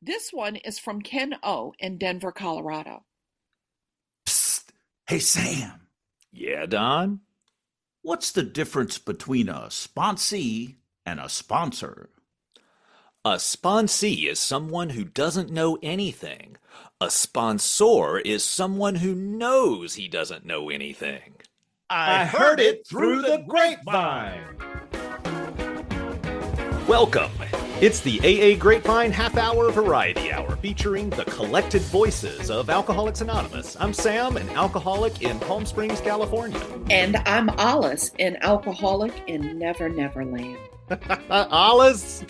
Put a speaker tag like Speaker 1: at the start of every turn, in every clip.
Speaker 1: This one is from Ken O in Denver, Colorado.
Speaker 2: Psst. Hey, Sam,
Speaker 3: Yeah, Don?
Speaker 2: what's the difference between a sponsee and a sponsor?
Speaker 3: A sponsee is someone who doesn't know anything. A sponsor is someone who knows he doesn't know anything.
Speaker 2: I heard it through the grapevine.
Speaker 3: Welcome. It's the AA Grapevine Half Hour Variety Hour featuring the collected voices of Alcoholics Anonymous. I'm Sam, an alcoholic in Palm Springs, California.
Speaker 1: And I'm Alice, an alcoholic in Never Never Land.
Speaker 3: Alice,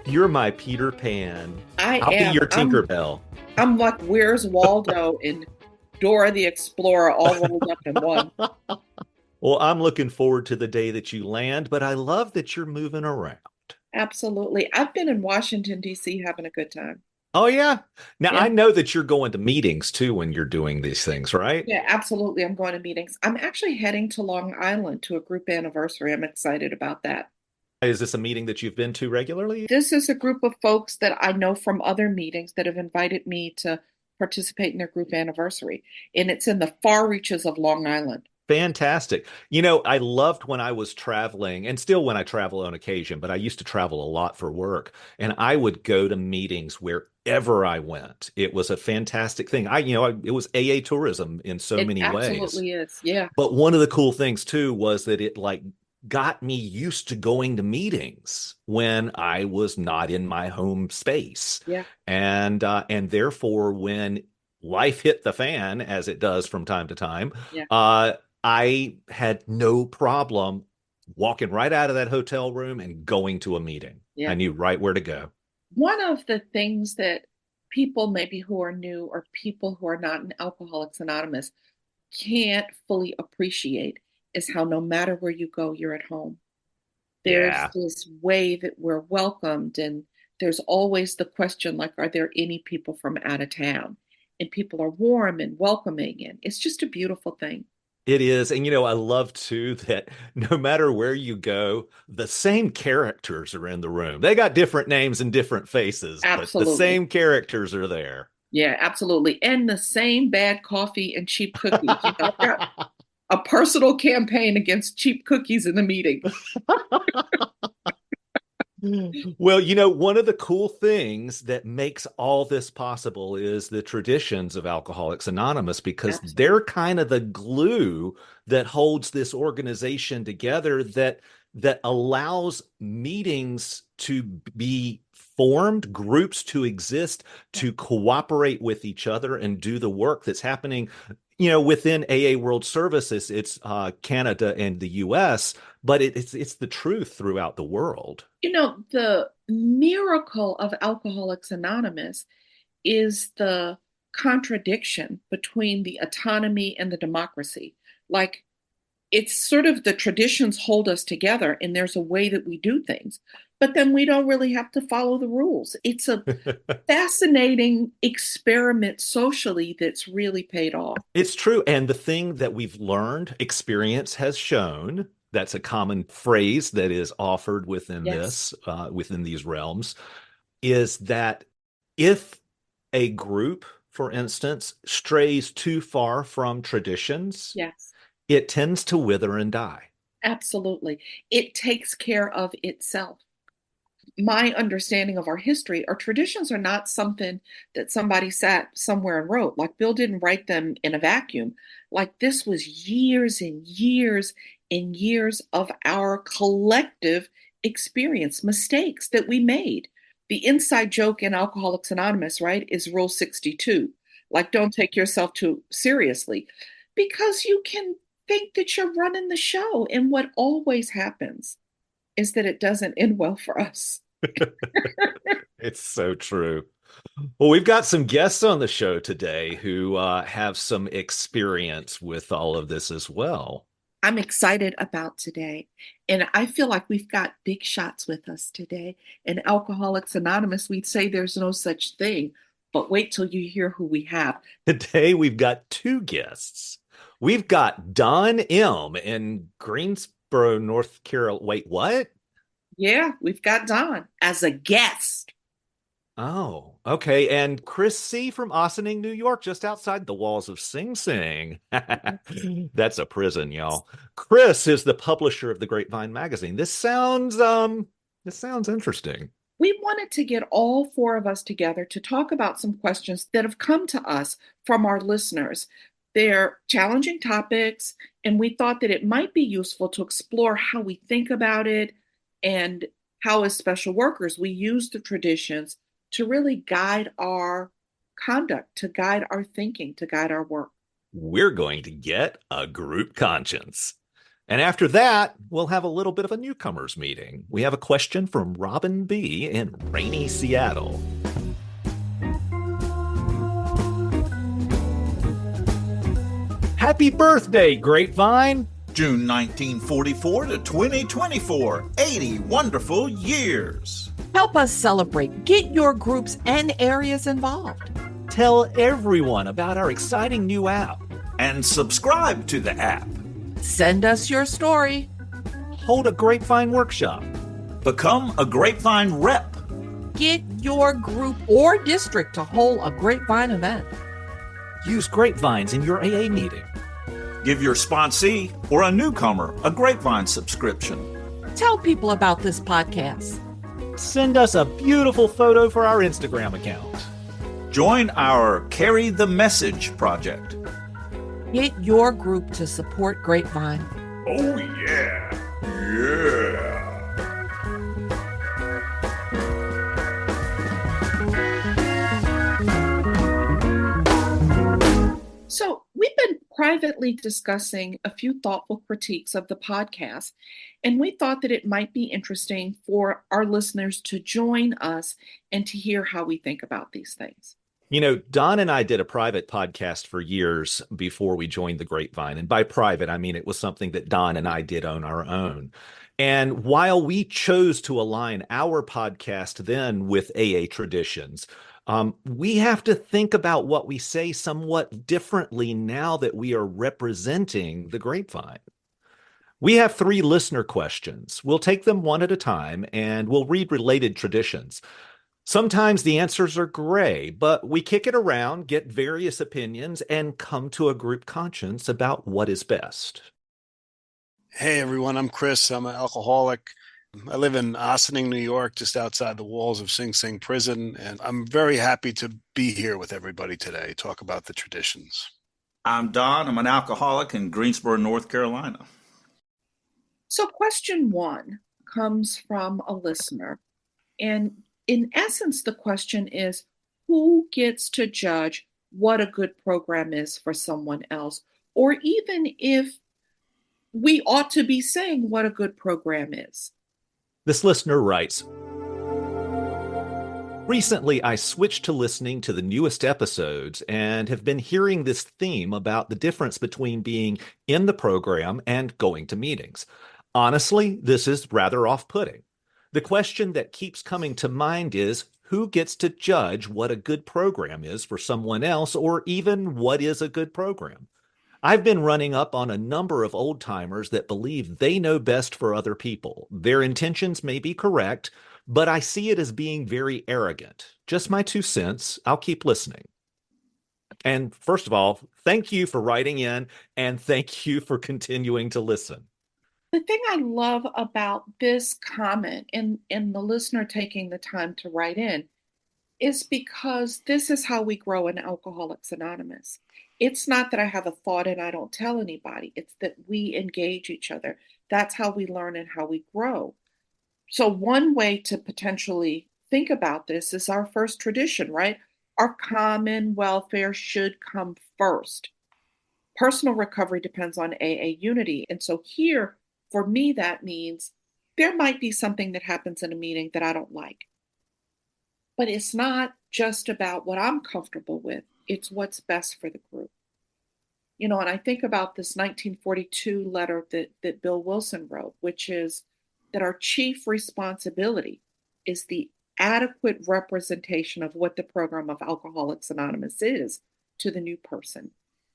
Speaker 3: you're my Peter Pan. I'll be your Tinkerbell.
Speaker 1: I'm like Where's Waldo and Dora the Explorer all rolled up in one.
Speaker 3: Well, I'm looking forward to the day that you land, but I love that you're moving around.
Speaker 1: Absolutely. I've been in Washington, D.C. having a good time.
Speaker 3: Oh, yeah. Now,
Speaker 1: Yeah.
Speaker 3: I know that you're going to meetings too when you're doing these things, right?
Speaker 1: Yeah, absolutely. I'm going to meetings. I'm actually heading to Long Island to a group anniversary. I'm excited about that.
Speaker 3: Is this a meeting that you've been to regularly?
Speaker 1: This is a group of folks that I know from other meetings that have invited me to participate in their group anniversary. And it's in the far reaches of Long Island.
Speaker 3: Fantastic. You know, I loved when I was traveling, and still when I travel on occasion, but I used to travel a lot for work, and I would go to meetings wherever I went. It was a fantastic thing. It was AA tourism in so many ways.
Speaker 1: It absolutely is. Yeah.
Speaker 3: But one of the cool things too was that it got me used to going to meetings when I was not in my home space.
Speaker 1: Yeah.
Speaker 3: And therefore when life hit the fan, as it does from time to time,
Speaker 1: yeah.
Speaker 3: I had no problem walking right out of that hotel room and going to a meeting.
Speaker 1: Yeah.
Speaker 3: I knew right where to go.
Speaker 1: One of the things that people maybe who are new or people who are not in Alcoholics Anonymous can't fully appreciate is how no matter where you go, you're at home. There's
Speaker 3: Yeah.
Speaker 1: this way that we're welcomed, and there's always the question, like, are there any people from out of town? And people are warm and welcoming, and it's just a beautiful thing.
Speaker 3: It is. And, I love too that no matter where you go, the same characters are in the room. They got different names and different faces,
Speaker 1: Absolutely.
Speaker 3: but the same characters are there.
Speaker 1: Yeah, absolutely. And the same bad coffee and cheap cookies. I've got a personal campaign against cheap cookies in the meeting.
Speaker 3: Well, one of the cool things that makes all this possible is the traditions of Alcoholics Anonymous, because
Speaker 1: Absolutely.
Speaker 3: they're kind of the glue that holds this organization together, that allows meetings to be formed, groups to exist, to cooperate with each other and do the work that's happening. Within AA World Services, it's Canada and the US, but it's the truth throughout the world.
Speaker 1: The miracle of Alcoholics Anonymous is the contradiction between the autonomy and the democracy. Like, it's sort of the traditions hold us together, and there's a way that we do things, but then we don't really have to follow the rules. It's a fascinating experiment socially that's really paid off.
Speaker 3: It's true. And the thing that we've learned, experience has shown, that's a common phrase that is offered within
Speaker 1: Yes.
Speaker 3: within these realms, is that if a group, for instance, strays too far from traditions,
Speaker 1: Yes.
Speaker 3: it tends to wither and die.
Speaker 1: Absolutely. It takes care of itself. My understanding of our history, our traditions are not something that somebody sat somewhere and wrote. Like, Bill didn't write them in a vacuum. Like, this was years and years and years of our collective experience, mistakes that we made. The inside joke in Alcoholics Anonymous, right, is Rule 62. Like, don't take yourself too seriously, because you can think that you're running the show. And what always happens is that it doesn't end well for us.
Speaker 3: It's so true. Well, we've got some guests on the show today who have some experience with all of this as well.
Speaker 1: I'm excited about today. And I feel like we've got big shots with us today. In Alcoholics Anonymous, we'd say there's no such thing, but wait till you hear who we have.
Speaker 3: Today, we've got two guests. We've got Don M. in Greensboro, North Carolina. Wait, what?
Speaker 1: Yeah, we've got Don as a guest.
Speaker 3: Oh, okay. And Chris C. from Ossining, New York, just outside the walls of Sing Sing. That's a prison, y'all. Chris is the publisher of the Grapevine magazine. This sounds interesting.
Speaker 1: We wanted to get all four of us together to talk about some questions that have come to us from our listeners. They're challenging topics, and we thought that it might be useful to explore how we think about it and how, as special workers, we use the traditions to really guide our conduct, to guide our thinking, to guide our work.
Speaker 3: We're going to get a group conscience. And after that, we'll have a little bit of a newcomers meeting. We have a question from Robin B. in rainy Seattle. Happy birthday, Grapevine!
Speaker 2: June 1944 to 2024, 80 wonderful years.
Speaker 4: Help us celebrate. Get your groups and areas involved.
Speaker 3: Tell everyone about our exciting new app.
Speaker 2: And subscribe to the app.
Speaker 4: Send us your story.
Speaker 3: Hold a Grapevine workshop.
Speaker 2: Become a Grapevine rep.
Speaker 4: Get your group or district to hold a Grapevine event.
Speaker 3: Use grapevines in your AA meeting.
Speaker 2: Give your sponsee or a newcomer a Grapevine subscription.
Speaker 4: Tell people about this podcast.
Speaker 3: Send us a beautiful photo for our Instagram account.
Speaker 2: Join our Carry the Message project.
Speaker 4: Get your group to support Grapevine.
Speaker 2: Oh, yeah. Yeah.
Speaker 1: So, we've been privately discussing a few thoughtful critiques of the podcast, and we thought that it might be interesting for our listeners to join us and to hear how we think about these things.
Speaker 3: You know, Don and I did a private podcast for years before we joined the Grapevine. And by private, I mean it was something that Don and I did on our own. And while we chose to align our podcast then with AA traditions, we have to think about what we say somewhat differently now that we are representing the Grapevine. We have 3 listener questions. We'll take them one at a time and we'll read related traditions. Sometimes the answers are gray, but we kick it around, get various opinions, and come to a group conscience about what is best.
Speaker 5: Hey everyone, I'm Chris. I'm an alcoholic. I live in Ossining, New York, just outside the walls of Sing Sing prison, and I'm very happy to be here with everybody today, talk about the traditions.
Speaker 2: I'm Don. I'm an alcoholic in Greensboro, North Carolina.
Speaker 1: So, question 1 comes from a listener, and in essence, the question is, who gets to judge what a good program is for someone else? Or even if we ought to be saying what a good program is.
Speaker 3: This listener writes, recently, I switched to listening to the newest episodes and have been hearing this theme about the difference between being in the program and going to meetings. Honestly, this is rather off-putting. The question that keeps coming to mind is, who gets to judge what a good program is for someone else, or even what is a good program? I've been running up on a number of old-timers that believe they know best for other people. Their intentions may be correct, but I see it as being very arrogant. Just my 2 cents. I'll keep listening. And first of all, thank you for writing in, and thank you for continuing to listen.
Speaker 1: The thing I love about this comment and the listener taking the time to write in is because this is how we grow in Alcoholics Anonymous. It's not that I have a thought and I don't tell anybody. It's that we engage each other. That's how we learn and how we grow. So one way to potentially think about this is our first tradition, right? Our common welfare should come first. Personal recovery depends on AA unity. And so here, for me, that means there might be something that happens in a meeting that I don't like. But it's not just about what I'm comfortable with. It's what's best for the group. You know, and I think about this 1942 letter that Bill Wilson wrote, which is that our chief responsibility is the adequate representation of what the program of Alcoholics Anonymous is to the new person,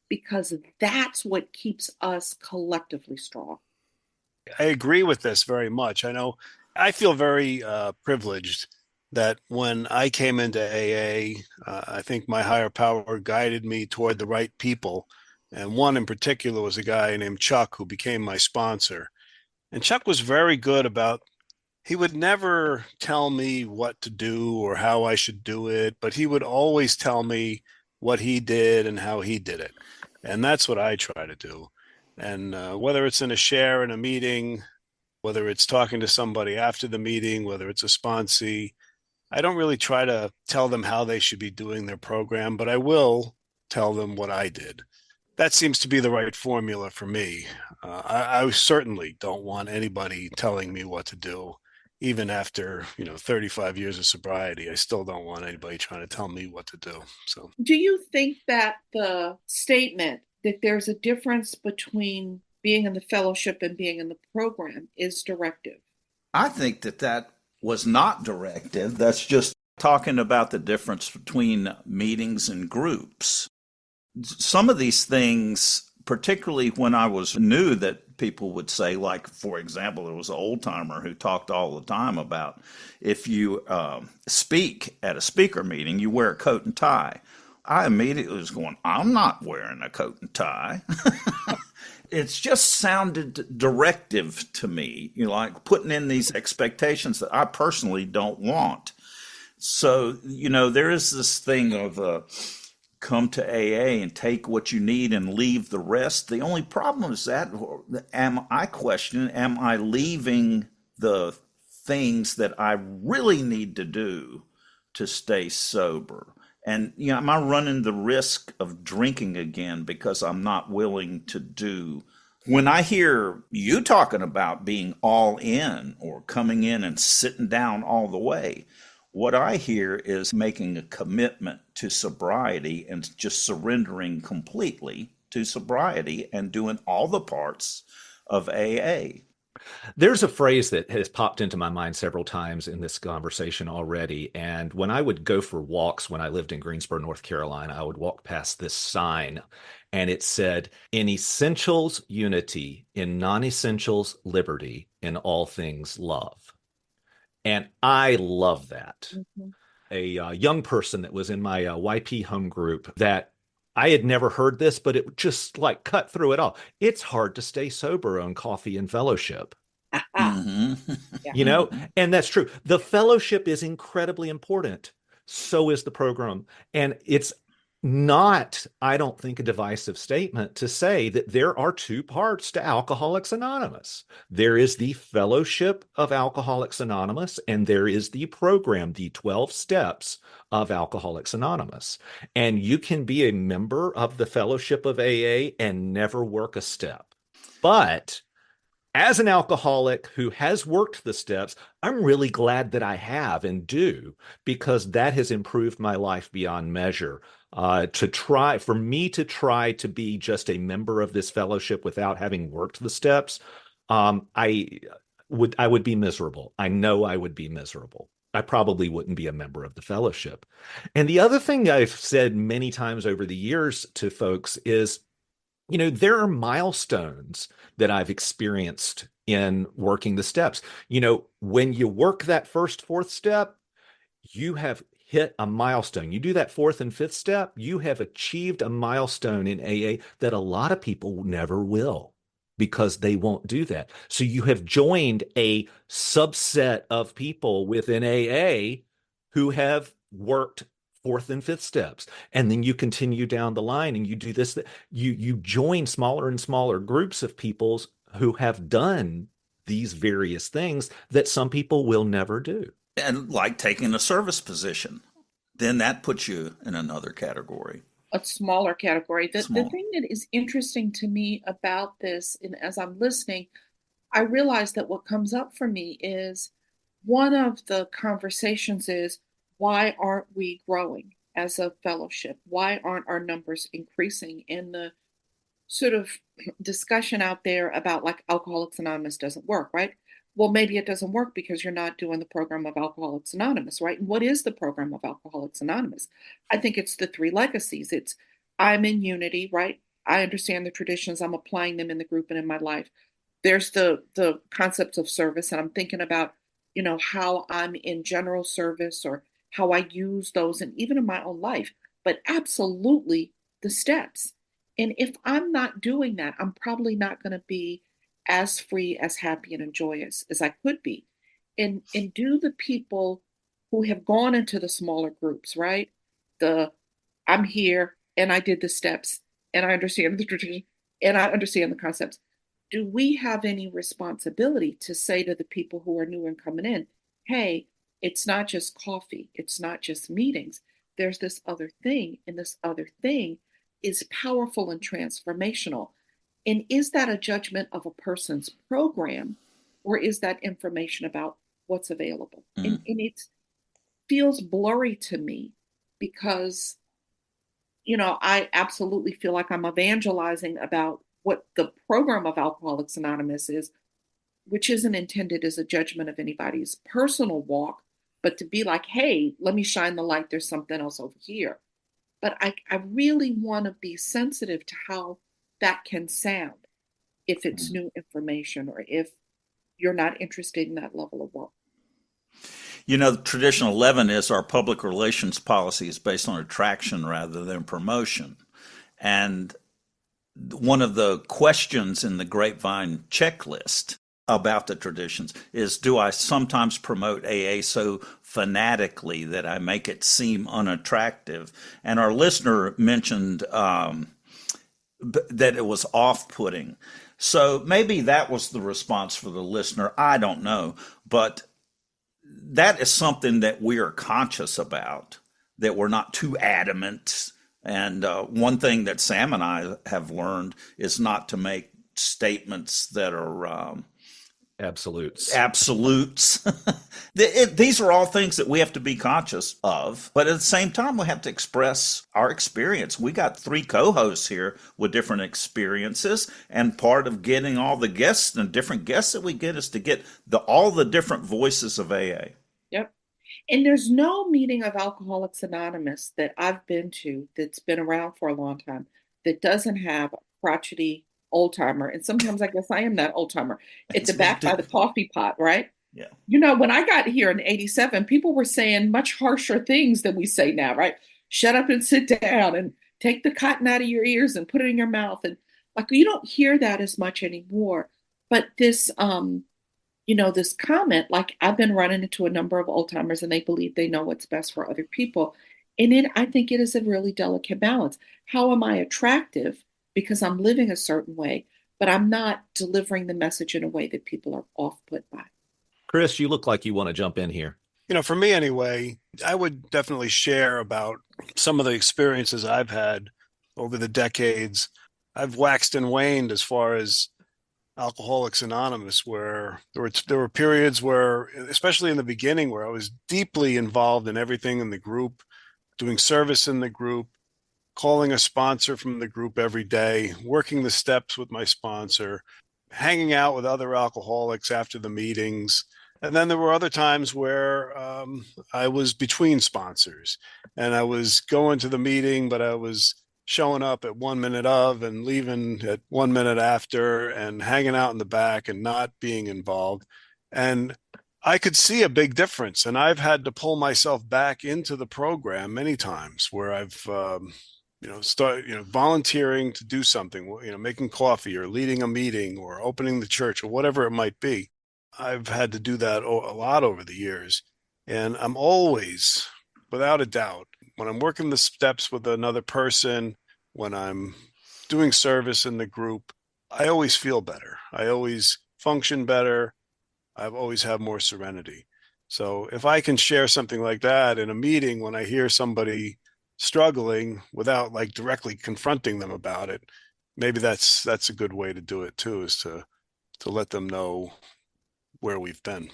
Speaker 1: because that's what keeps us collectively strong.
Speaker 5: I agree with this very much. I know I feel very privileged that when I came into AA, I think my higher power guided me toward the right people. And one in particular was a guy named Chuck who became my sponsor. And Chuck was very good about, he would never tell me what to do or how I should do it, but he would always tell me what he did and how he did it. And that's what I try to do. And whether it's in a share in a meeting, whether it's talking to somebody after the meeting, whether it's a sponsee, I don't really try to tell them how they should be doing their program, but I will tell them what I did. That seems to be the right formula for me. I certainly don't want anybody telling me what to do. Even after 35 years of sobriety, I still don't want anybody trying to tell me what to do. So,
Speaker 1: Do you think that the statement that there's a difference between being in the fellowship and being in the program is directive?
Speaker 2: I think that that was not directive. That's just talking about the difference between meetings and groups. Some of these things, particularly when I was new, that people would say, like, for example, there was an old timer who talked all the time about if you speak at a speaker meeting, you wear a coat and tie. I immediately was going, I'm not wearing a coat and tie. It's just sounded directive to me, like putting in these expectations that I personally don't want. So, there is this thing of come to AA and take what you need and leave the rest. The only problem is that am I leaving the things that I really need to do to stay sober? And am I running the risk of drinking again because I'm not willing to do? When I hear you talking about being all in or coming in and sitting down all the way, what I hear is making a commitment to sobriety and just surrendering completely to sobriety and doing all the parts of AA.
Speaker 3: There's a phrase that has popped into my mind several times in this conversation already. And when I would go for walks when I lived in Greensboro, North Carolina, I would walk past this sign and it said, in essentials, unity, in non essentials, liberty, in all things, love. And I love that.
Speaker 1: Mm-hmm.
Speaker 3: A young person that was in my YP home group that I had never heard this, but it just like cut through it all. It's hard to stay sober on coffee and fellowship.
Speaker 2: Mm-hmm.
Speaker 1: Yeah.
Speaker 3: And that's true. The fellowship is incredibly important. So is the program. And it's not, I don't think, a divisive statement to say that there are two parts to Alcoholics Anonymous. There is the fellowship of Alcoholics Anonymous, and there is the program, the 12 steps of Alcoholics Anonymous. And you can be a member of the fellowship of AA and never work a step. But as an alcoholic who has worked the steps, I'm really glad that I have and do, because that has improved my life beyond measure. For me to try to be just a member of this fellowship without having worked the steps, I would be miserable. I know I would be miserable. I probably wouldn't be a member of the fellowship. And the other thing I've said many times over the years to folks is, there are milestones that I've experienced in working the steps. When you work that first fourth step, you have hit a milestone. You do that fourth and fifth step, you have achieved a milestone in AA that a lot of people never will, because they won't do that. So you have joined a subset of people within AA who have worked fourth and fifth steps, and then you continue down the line and you do this. You join smaller and smaller groups of peoples who have done these various things that some people will never do.
Speaker 2: And like taking a service position, then that puts you in another category.
Speaker 1: A smaller category. The
Speaker 2: Small.
Speaker 1: thing that is interesting to me about this, and as I'm listening, I realize that what comes up for me is one of the conversations is, why aren't we growing as a fellowship? Why aren't our numbers increasing? And the sort of discussion out there about like Alcoholics Anonymous doesn't work, right? Well, maybe it doesn't work because you're not doing the program of Alcoholics Anonymous, right? And what is the program of Alcoholics Anonymous? I think it's the three legacies. It's I'm in unity, right? I understand the traditions. I'm applying them in the group and in my life. There's the concepts of service, and I'm thinking about how I'm in general service or how I use those and even in my own life, but absolutely the steps. And if I'm not doing that, I'm probably not going to be as free, as happy and joyous as I could be. And do the people who have gone into the smaller groups, right? The I'm here and I did the steps and I understand the tradition and I understand the concepts. Do we have any responsibility to say to the people who are new and coming in, hey, it's not just coffee, it's not just meetings. There's this other thing, and this other thing is powerful and transformational. And is that a judgment of a person's program, or is that information about what's available? And it feels blurry to me because I absolutely feel like I'm evangelizing about what the program of Alcoholics Anonymous is, which isn't intended as a judgment of anybody's personal walk, but to be like, hey, let me shine the light. There's something else over here. But I really want to be sensitive to how that can sound if it's new information or if you're not interested in that level of work.
Speaker 2: Traditional 11 is our public relations policy is based on attraction rather than promotion. And one of the questions in the Grapevine checklist about the traditions is, do I sometimes promote AA so fanatically that I make it seem unattractive? And our listener mentioned that it was off-putting. So maybe that was the response for the listener. I don't know. But that is something that we are conscious about, that we're not too adamant. And one thing that Sam and I have learned is not to make statements that are
Speaker 3: absolutes.
Speaker 2: These are all things that we have to be conscious of. But at the same time, we have to express our experience. We got 3 co-hosts here with different experiences. And part of getting all the guests and different guests that we get is to get all the different voices of AA.
Speaker 1: Yep. And there's no meeting of Alcoholics Anonymous that I've been to that's been around for a long time that doesn't have a crotchety old timer. And sometimes I guess I am that old timer at the back by the coffee pot, right?
Speaker 2: Yeah.
Speaker 1: When I got here in 87, people were saying much harsher things than we say now, right? Shut up and sit down and take the cotton out of your ears and put it in your mouth. And like, you don't hear that as much anymore. But this, this comment, like I've been running into a number of old timers and they believe they know what's best for other people. And I think it is a really delicate balance. How am I attractive? Because I'm living a certain way, but I'm not delivering the message in a way that people are off-put by.
Speaker 3: Chris, you look like you want to jump in here.
Speaker 5: For me anyway, I would definitely share about some of the experiences I've had over the decades. I've waxed and waned as far as Alcoholics Anonymous, where there were periods where, especially in the beginning, where I was deeply involved in everything in the group, doing service in the group, calling a sponsor from the group every day, working the steps with my sponsor, hanging out with other alcoholics after the meetings. And then there were other times where I was between sponsors and I was going to the meeting, but I was showing up at 1 minute of and leaving at 1 minute after and hanging out in the back and not being involved. And I could see a big difference. And I've had to pull myself back into the program many times where I've start volunteering to do something, making coffee or leading a meeting or opening the church or whatever it might be. I've had to do that a lot over the years. And I'm always, without a doubt, when I'm working the steps with another person, when I'm doing service in the group, I always feel better. I always function better. I've always had more serenity. So if I can share something like that in a meeting when I hear somebody struggling without like directly confronting them about it, maybe that's a good way to do it too, is to let them know where we've been.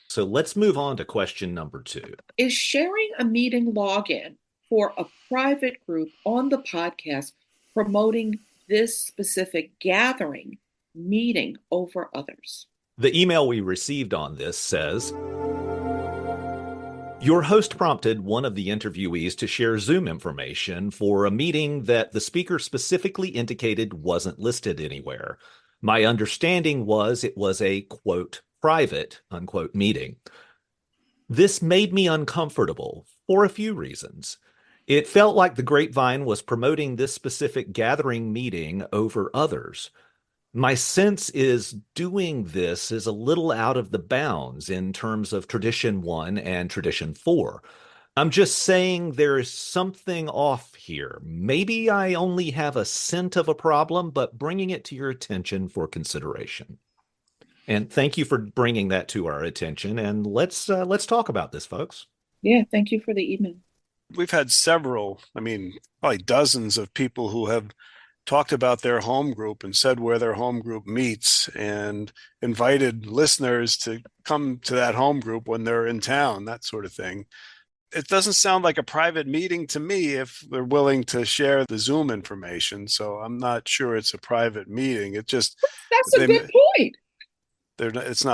Speaker 3: So let's move on to question number 2.
Speaker 1: Is sharing a meeting login for a private group on the podcast promoting this specific gathering meeting over others?
Speaker 3: The email we received on this says, your host prompted one of the interviewees to share Zoom information for a meeting that the speaker specifically indicated wasn't listed anywhere. My understanding was it was a, quote, private, unquote, meeting. This made me uncomfortable for a few reasons. It felt like the Grapevine was promoting this specific gathering meeting over others. My sense is doing this is a little out of the bounds in terms of tradition one and tradition four. I'm just saying there is something off here. Maybe I only have a scent of a problem, but bringing it to your attention for consideration. And thank you for bringing that to our attention. And let's talk about this, folks.
Speaker 1: Yeah, thank you for the email.
Speaker 5: We've had several, probably dozens of people who have talked about their home group and said where their home group meets and invited listeners to come to that home group when they're in town, that sort of thing. It doesn't sound like a private meeting to me if they're willing to share the Zoom information. So I'm not sure it's a private meeting. It just
Speaker 1: That's a
Speaker 5: they
Speaker 1: good point.
Speaker 5: it's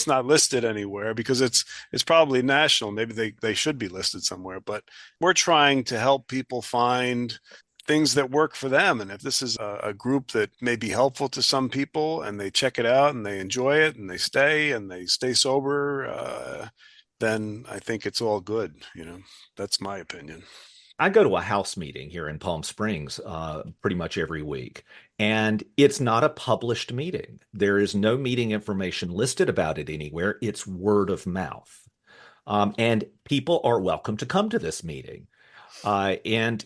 Speaker 5: not listed anywhere because it's probably national. Maybe they should be listed somewhere. But we're trying to help people find things that work for them. And if this is a group that may be helpful to some people and they check it out and they enjoy it and they stay sober, then I think it's all good. That's my opinion.
Speaker 3: I go to a house meeting here in Palm Springs pretty much every week, and it's not a published meeting. There is no meeting information listed about it anywhere. It's word of mouth. And people are welcome to come to this meeting. And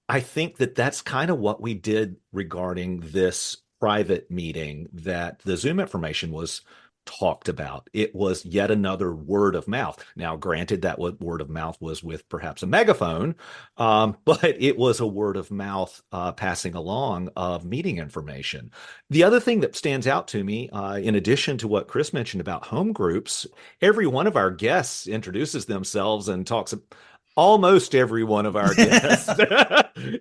Speaker 3: I think that that's kind of what we did regarding this private meeting that the Zoom information was talked about. It was yet another word of mouth. Now, granted, that word of mouth was with perhaps a megaphone, but it was a word of mouth passing along of meeting information. The other thing that stands out to me, in addition to what Chris mentioned about home groups, every one of our guests introduces themselves and talks. Almost every one of our guests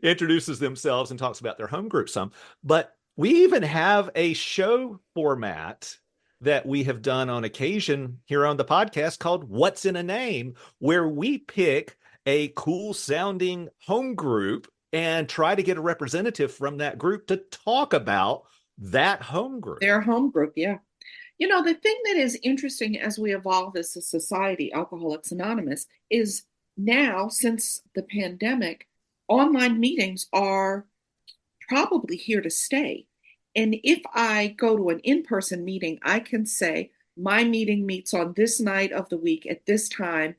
Speaker 3: introduces themselves and talks about their home group some, but we even have a show format that we have done on occasion here on the podcast called What's in a Name, where we pick a cool sounding home group and try to get a representative from that group to talk about that home group.
Speaker 1: Their home group, yeah. The thing that is interesting as we evolve as a society, Alcoholics Anonymous, is now, since the pandemic, online meetings are probably here to stay. And if I go to an in-person meeting, I can say, my meeting meets on this night of the week at this time,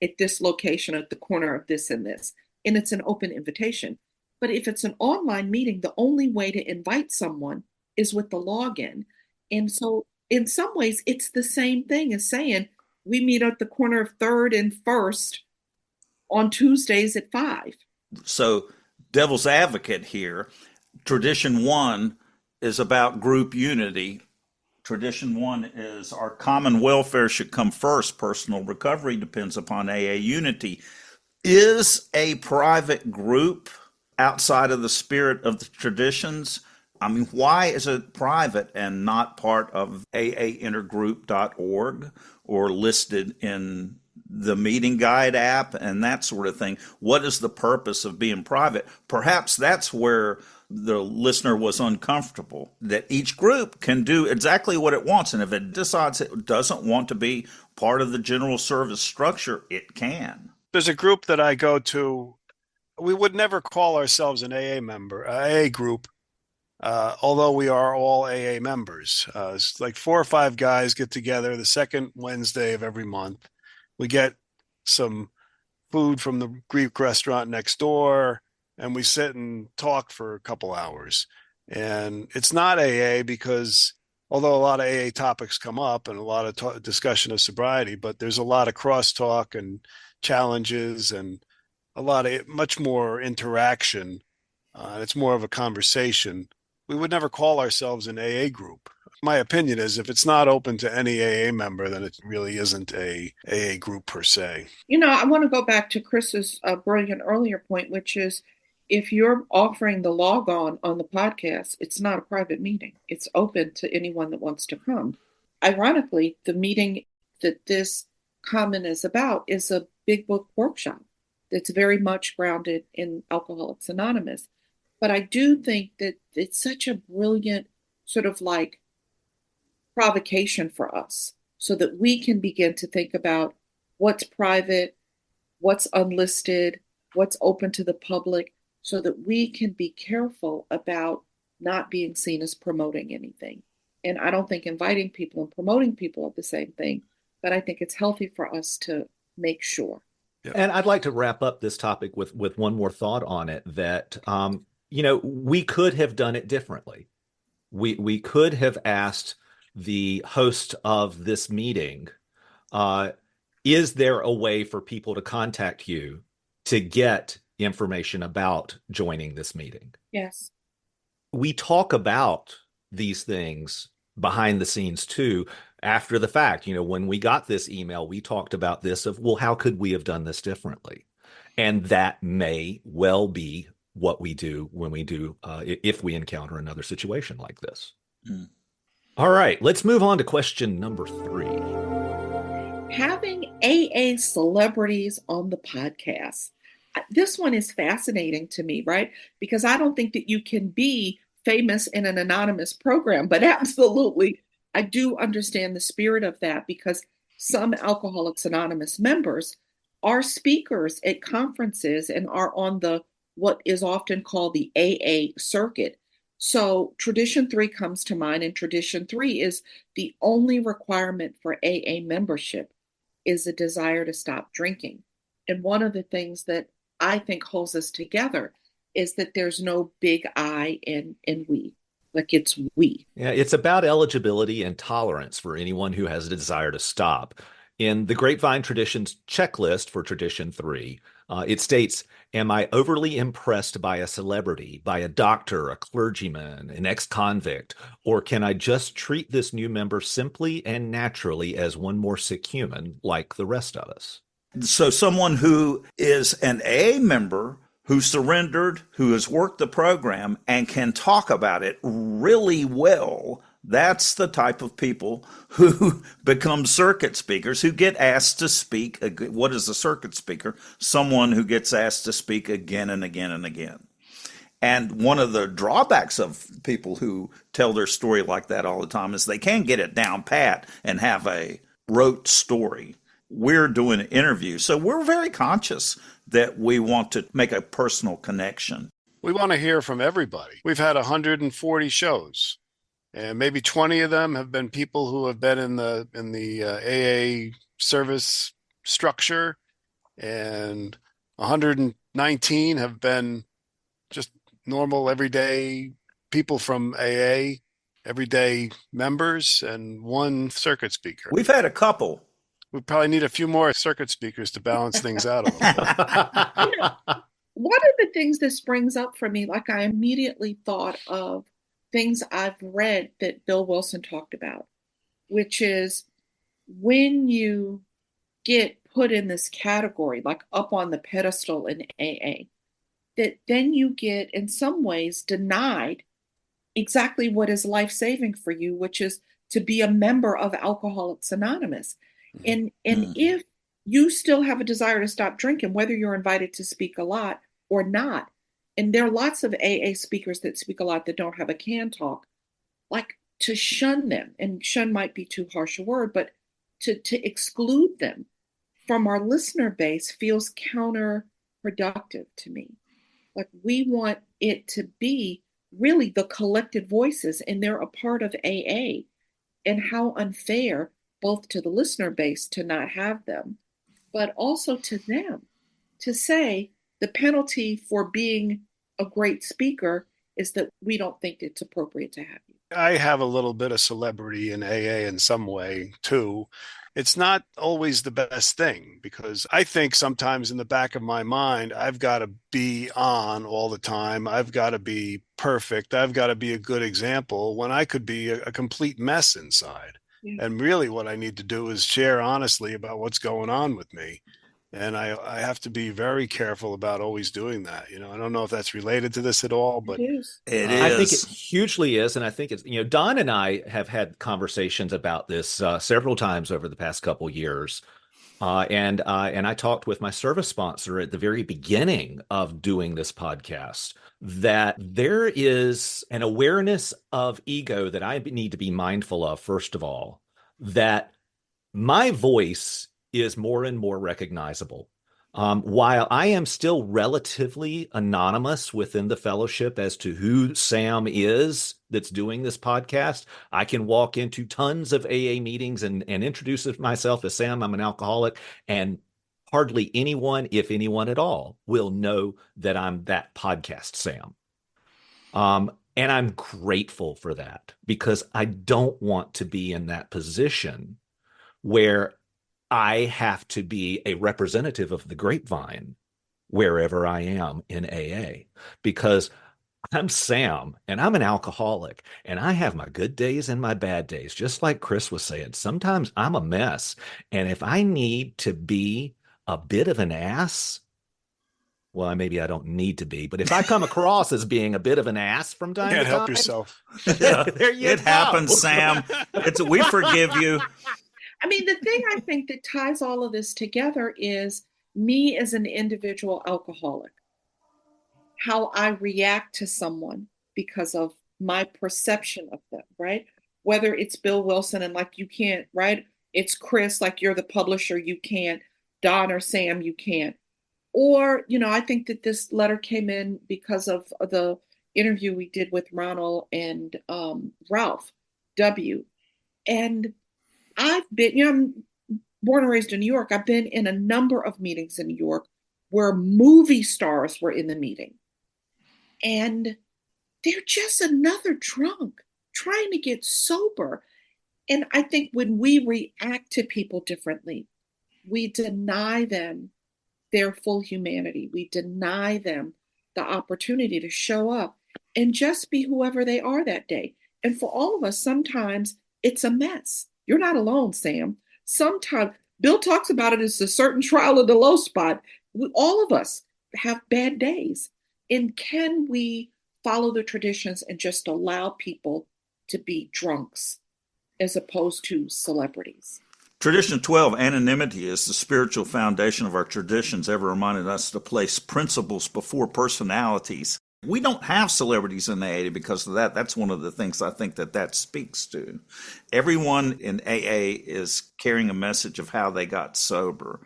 Speaker 1: at this location, at the corner of this and this. And it's an open invitation. But if it's an online meeting, the only way to invite someone is with the login. And so in some ways, it's the same thing as saying, we meet at the corner of 3rd and 1st on Tuesdays at 5.
Speaker 2: So, devil's advocate here, tradition one is about group unity. Tradition one is our common welfare should come first. Personal recovery depends upon AA unity. Is a private group outside of the spirit of the traditions? Why is it private and not part of aaintergroup.org or listed in the meeting guide app and that sort of thing? What is the purpose of being private? Perhaps that's where the listener was uncomfortable, that each group can do exactly what it wants. And if it decides it doesn't want to be part of the general service structure, it can.
Speaker 5: There's a group that I go to. We would never call ourselves an AA group, although we are all AA members. It's like 4 or 5 guys get together the second Wednesday of every month. We get some food from the Greek restaurant next door, and we sit and talk for a couple hours. And it's not AA because although a lot of AA topics come up and a lot of discussion of sobriety, but there's a lot of crosstalk and challenges and a lot of much more interaction. It's more of a conversation. We would never call ourselves an AA group. My opinion is if it's not open to any AA member, then it really isn't a AA group per se.
Speaker 1: I want to go back to Chris's brilliant earlier point, which is if you're offering the log on the podcast, it's not a private meeting. It's open to anyone that wants to come. Ironically, the meeting that this comment is about is a big book workshop that's very much grounded in Alcoholics Anonymous. But I do think that it's such a brilliant sort of provocation for us so that we can begin to think about what's private, what's unlisted, what's open to the public, so that we can be careful about not being seen as promoting anything. And I don't think inviting people and promoting people are the same thing, but I think it's healthy for us to make sure.
Speaker 3: And I'd like to wrap up this topic with one more thought on it that we could have done it differently. We could have asked the host of this meeting, is there a way for people to contact you to get information about joining this meeting?
Speaker 1: Yes.
Speaker 3: We talk about these things behind the scenes too, after the fact. When we got this email, we talked about this of, well, how could we have done this differently? And that may well be what we do when we do, if we encounter another situation like this. Mm. All right, let's move on to question number 3.
Speaker 1: Having AA celebrities on the podcast. This one is fascinating to me, right? Because I don't think that you can be famous in an anonymous program, but absolutely, I do understand the spirit of that, because some Alcoholics Anonymous members are speakers at conferences and are on the what is often called the AA circuit. So Tradition 3 comes to mind, and Tradition 3 is the only requirement for AA membership is a desire to stop drinking. And one of the things that I think holds us together is that there's no big I in we. Like, it's we.
Speaker 3: Yeah, it's about eligibility and tolerance for anyone who has a desire to stop. In the Grapevine Traditions checklist for Tradition 3, it states, am I overly impressed by a celebrity, by a doctor, a clergyman, an ex-convict, or can I just treat this new member simply and naturally as one more sick human like the rest of us?
Speaker 2: So someone who is an AA member who surrendered, who has worked the program and can talk about it really well, that's the type of people who become circuit speakers, who get asked to speak. What is a circuit speaker? Someone who gets asked to speak again and again and again. And one of the drawbacks of people who tell their story like that all the time is they can't get it down pat and have a rote story. We're doing an interview, so we're very conscious that we want to make a personal connection.
Speaker 5: We want to hear from everybody. We've had 140 shows, and maybe 20 of them have been people who have been in the AA service structure, and 119 have been just normal, everyday people from AA, everyday members, and one circuit speaker.
Speaker 2: We've had a couple.
Speaker 5: We probably need a few more circuit speakers to balance things out a little bit.
Speaker 1: One of the things that springs up for me, like I immediately thought of things I've read that Bill Wilson talked about, which is when you get put in this category, like up on the pedestal in AA, that then you get in some ways denied exactly what is life-saving for you, which is to be a member of Alcoholics Anonymous. And if you still have a desire to stop drinking, whether you're invited to speak a lot or not, and there are lots of AA speakers that speak a lot that don't have a can talk, like to shun them, and shun might be too harsh a word, but to exclude them from our listener base feels counterproductive to me. Like, we want it to be really the collected voices, and they're a part of AA, and how unfair both to the listener base to not have them, but also to them to say the penalty for being a great speaker is that we don't think it's appropriate to have you.
Speaker 5: I have a little bit of celebrity in AA in some way too. It's not always the best thing, because I think sometimes in the back of my mind, I've got to be on all the time. I've got to be perfect. I've got to be a good example when I could be a complete mess inside. Yeah. And really what I need to do is share honestly about what's going on with me. And I have to be very careful about always doing that. I don't know if that's related to this at all, but
Speaker 1: it is.
Speaker 3: I think it hugely is. And I think it's, Don and I have had conversations about this several times over the past couple years. And I talked with my service sponsor at the very beginning of doing this podcast that there is an awareness of ego that I need to be mindful of, first of all, that my voice is more and more recognizable. While I am still relatively anonymous within the fellowship as to who Sam is that's doing this podcast, I can walk into tons of AA meetings and introduce myself as Sam. I'm an alcoholic, and hardly anyone, if anyone at all, will know that I'm that podcast Sam. And I'm grateful for that because I don't want to be in that position where I have to be a representative of the grapevine wherever I am in AA, because I'm Sam and I'm an alcoholic and I have my good days and my bad days. Just like Chris was saying, sometimes I'm a mess. And if I need to be a bit of an ass, well, maybe I don't need to be, but if I come across as being a bit of an ass from time
Speaker 5: Can't
Speaker 3: to
Speaker 5: help
Speaker 3: time,
Speaker 5: yourself.
Speaker 3: there you
Speaker 2: It
Speaker 3: go.
Speaker 2: happens, Sam. We forgive you.
Speaker 1: I mean, the thing I think that ties all of this together is me as an individual alcoholic, how I react to someone because of my perception of them, right? Whether it's Bill Wilson and like you can't, right? It's Chris, like you're the publisher, you can't. Don or Sam, you can't. Or, I think that this letter came in because of the interview we did with Ronald and Ralph W. And I've been, I'm born and raised in New York. I've been in a number of meetings in New York where movie stars were in the meeting. And they're just another drunk trying to get sober. And I think when we react to people differently, we deny them their full humanity. We deny them the opportunity to show up and just be whoever they are that day. And for all of us, sometimes it's a mess. You're not alone, Sam. Sometimes Bill talks about it as a certain trial of the low spot. All of us have bad days. And can we follow the traditions and just allow people to be drunks as opposed to celebrities?
Speaker 2: Tradition 12, anonymity, is the spiritual foundation of our traditions, ever reminding us to place principles before personalities. We don't have celebrities in AA because of that. That's one of the things I think that speaks to. Everyone in AA is carrying a message of how they got sober.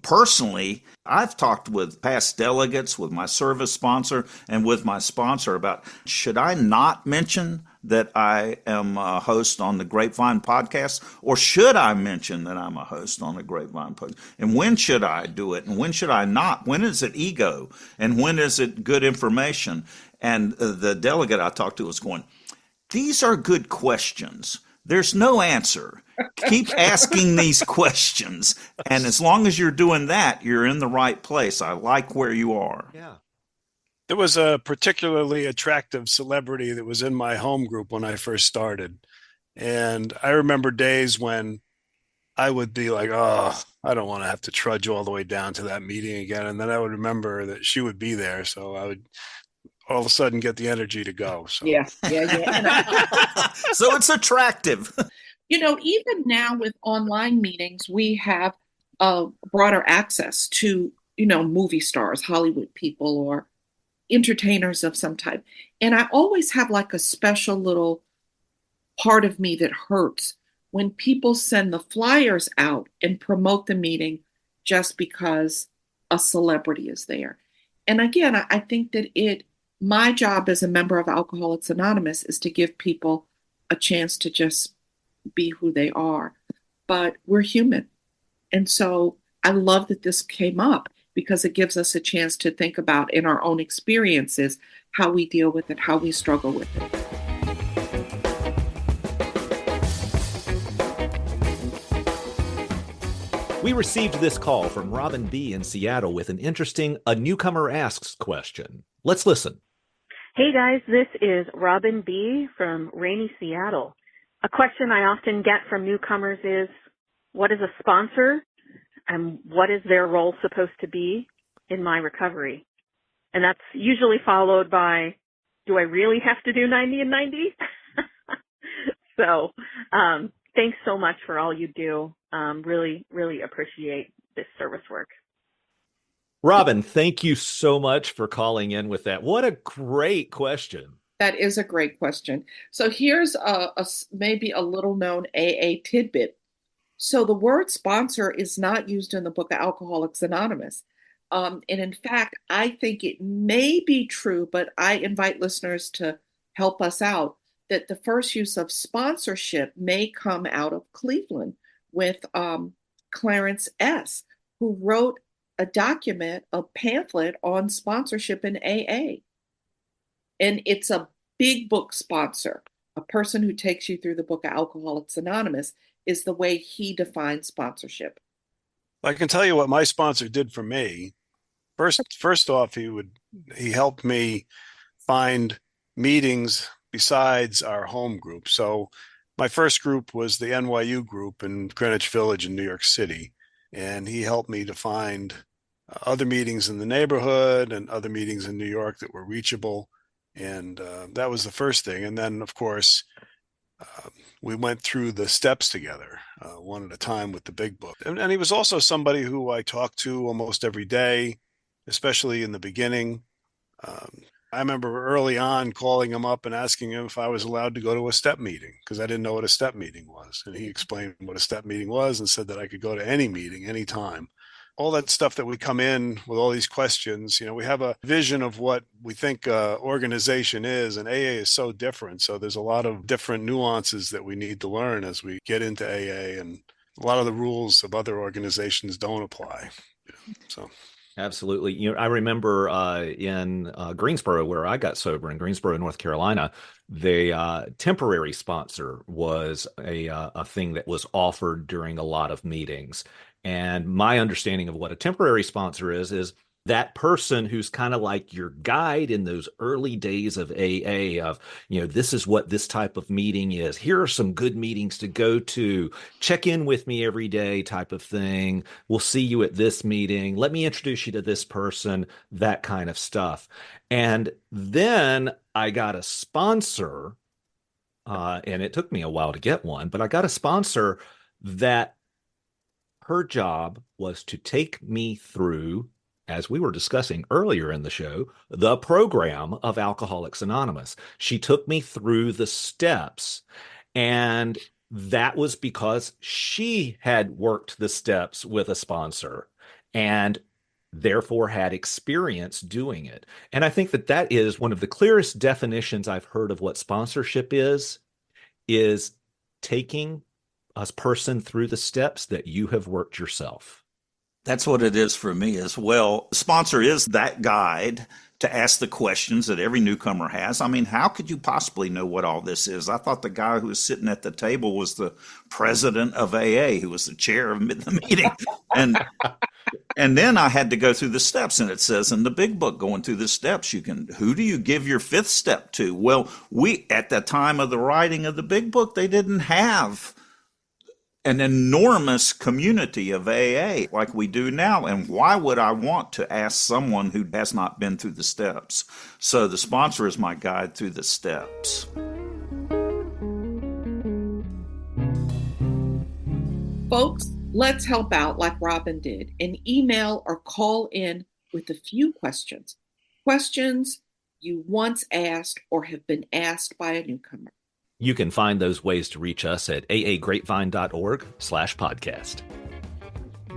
Speaker 2: Personally, I've talked with past delegates, with my service sponsor, and with my sponsor about, should I not mention that I am a host on the Grapevine podcast, or should I mention that I'm a host on the Grapevine podcast? And when should I do it, and when should I not? When is it ego, and when is it good information? And the delegate I talked to was going, these are good questions. There's no answer. Keep asking these questions. And as long as you're doing that, you're in the right place. I like where you are.
Speaker 3: Yeah.
Speaker 5: There was a particularly attractive celebrity that was in my home group when I first started. And I remember days when I would be like, oh, I don't want to have to trudge all the way down to that meeting again. And then I would remember that she would be there. So I would all of a sudden get the energy to go. So
Speaker 1: Yeah.
Speaker 2: So it's attractive.
Speaker 1: Even now with online meetings, we have broader access to, movie stars, Hollywood people, or entertainers of some type. And I always have like a special little part of me that hurts when people send the flyers out and promote the meeting just because a celebrity is there. And again, I think that my job as a member of Alcoholics Anonymous is to give people a chance to just be who they are. But we're human. And so I love that this came up because it gives us a chance to think about in our own experiences how we deal with it, how we struggle with it.
Speaker 3: We received this call from Robin B. in Seattle with an interesting "a newcomer asks" question. Let's listen.
Speaker 6: Hey guys, this is Robin B. from rainy Seattle. A question I often get from newcomers is, what is a sponsor and what is their role supposed to be in my recovery? And that's usually followed by, do I really have to do 90 and 90? So thanks so much for all you do. Really, really appreciate this service work.
Speaker 3: Robin, thank you so much for calling in with that. What a great question.
Speaker 1: That is a great question. So here's maybe a little known AA tidbit. So the word sponsor is not used in the book of Alcoholics Anonymous. And in fact, I think it may be true, but I invite listeners to help us out, that the first use of sponsorship may come out of Cleveland with Clarence S., who wrote a document, a pamphlet on sponsorship in AA. And it's a big book sponsor. A person who takes you through the book of Alcoholics Anonymous is the way he defines sponsorship.
Speaker 5: I can tell you what my sponsor did for me. First off, he helped me find meetings besides our home group. So my first group was the NYU group in Greenwich Village in New York City. And he helped me to find other meetings in the neighborhood and other meetings in New York that were reachable. And that was the first thing. And then, of course, we went through the steps together, one at a time with the big book. And he was also somebody who I talked to almost every day, especially in the beginning. I remember early on calling him up and asking him if I was allowed to go to a step meeting, because I didn't know what a step meeting was. And he explained what a step meeting was and said that I could go to any meeting, anytime. All that stuff that we come in with all these questions, we have a vision of what we think organization is, and AA is so different. So there's a lot of different nuances that we need to learn as we get into AA, and a lot of the rules of other organizations don't apply. So.
Speaker 3: Absolutely. I remember in Greensboro, where I got sober, in Greensboro, North Carolina, the temporary sponsor was a thing that was offered during a lot of meetings. And my understanding of what a temporary sponsor is that person who's kind of like your guide in those early days of AA, of, this is what this type of meeting is. Here are some good meetings to go to. Check in with me every day type of thing. We'll see you at this meeting. Let me introduce you to this person, that kind of stuff. And then I got a sponsor, and it took me a while to get one, but I got a sponsor that her job was to take me through, as we were discussing earlier in the show, the program of Alcoholics Anonymous. She took me through the steps, and that was because she had worked the steps with a sponsor and therefore had experience doing it. And I think that is one of the clearest definitions I've heard of what sponsorship is taking a person through the steps that you have worked yourself.
Speaker 2: That's what it is for me as well. Sponsor is that guide to ask the questions that every newcomer has. I mean, how could you possibly know what all this is? I thought the guy who was sitting at the table was the president of AA, who was the chair of the meeting. And then I had to go through the steps, and it says in the big book, going through the steps, who do you give your fifth step to? Well, at the time of the writing of the big book, they didn't have an enormous community of AA like we do now. And why would I want to ask someone who has not been through the steps? So the sponsor is my guide through the steps.
Speaker 1: Folks, let's help out like Robin did and email or call in with a few questions. Questions you once asked or have been asked by a newcomer.
Speaker 3: You can find those ways to reach us at aagrapevine.org/podcast.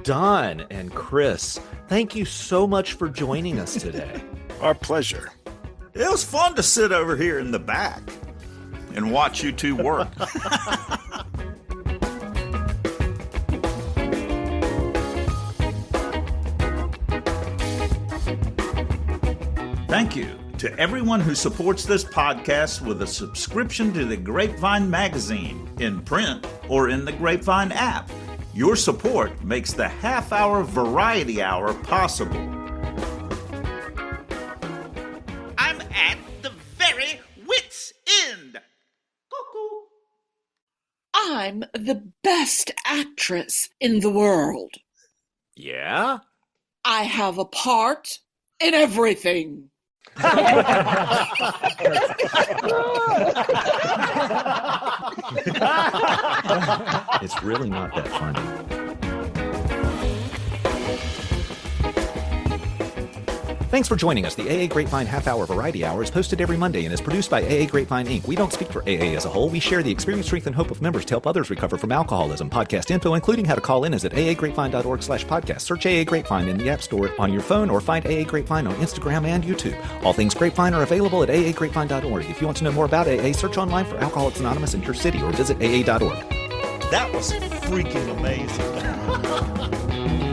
Speaker 3: Don and Chris, thank you so much for joining us today.
Speaker 5: Our pleasure.
Speaker 2: It was fun to sit over here in the back and watch you two work. Thank you to everyone who supports this podcast with a subscription to the Grapevine magazine in print or in the Grapevine app. Your support makes the half-hour variety hour possible. I'm at the very wit's end. Cuckoo.
Speaker 4: I'm the best actress in the world.
Speaker 3: Yeah?
Speaker 4: I have a part in everything.
Speaker 3: It's really not that funny. Thanks for joining us. The AA Grapevine Half Hour Variety Hour is posted every Monday and is produced by AA Grapevine Inc. We don't speak for AA as a whole. We share the experience, strength, and hope of members to help others recover from alcoholism. Podcast info, including how to call in, is at aagrapevine.org/podcast. Search AA Grapevine in the App Store on your phone or find AA Grapevine on Instagram and YouTube. All things Grapevine are available at aagrapevine.org. If you want to know more about AA, search online for Alcoholics Anonymous in your city or visit aa.org.
Speaker 2: That was freaking amazing.